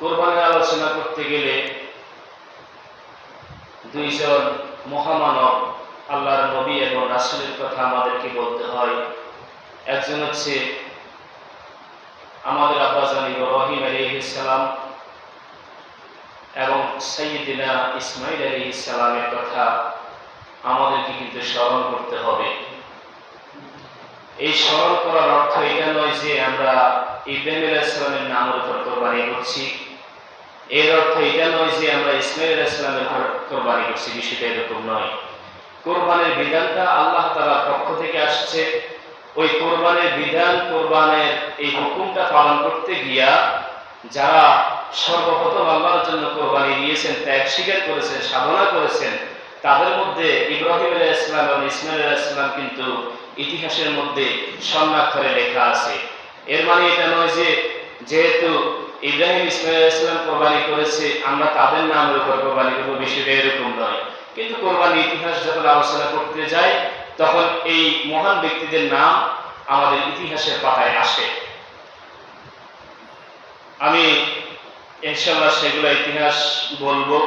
কোরবানির আলোচনা করতে গেলে দুইজন মহামানব আল্লাহর নবী এবং রাসূলের কথা আমাদেরকে বলতে হয়। একজন হচ্ছে আমাদের আব্বাজান ইব্রাহিম আলাইহিস সালাম এবং সাইয়্যিদিনা ইসমাঈল আলাইহিস সালামের কথা আমাদেরকে কিন্তু স্মরণ করতে হবে। এই স্মরণ করার অর্থ এটা নয় যে আমরা ইব্রাহিম আলাইহিস সালামের নামের উপর কোরবানি করছি, এর অর্থ এটা নয় যে আমরা ইসমাঈল আলাইহিস সালামের উপর কোরবানি করছি, বিষয়টা এরকম নয়। কোরবানির বিধানটা আল্লাহ তাআলার পক্ষ থেকে আসছে। ওই কোরবানির বিধান, কোরবানের এই হুকুমটা পালন করতে গিয়া যারা সর্বপ্রথম আল্লাহর জন্য কোরবানি দিয়েছেন, ত্যাগ স্বীকার করেছেন, সাধনা করেছেন, তাদের মধ্যে ইব্রাহিম আলাইহিস সালাম এবং ইসমাঈল আলাইহিস সালাম কিন্তু ইতিহাসের মধ্যে স্বর্ণাক্ষরে লেখা আছে। এর মানে এটা নয় যে যেহেতু ইব্রাহিম ইসমাঈল আলাইহিস সালাম কোরবানি করেছে আমরা তাদের নামের উপর কোরবানি করব, বিষয়টা এরকম নয়। কিন্তু কোরবানির ইতিহাস যখন আলোচনা করতে যাই তখন এই মহান ব্যক্তিদের নাম আমাদের ইতিহাসের পাতায় আসে। আমি ইনশাআল্লাহ সেগুলো ইতিহাস বলবো।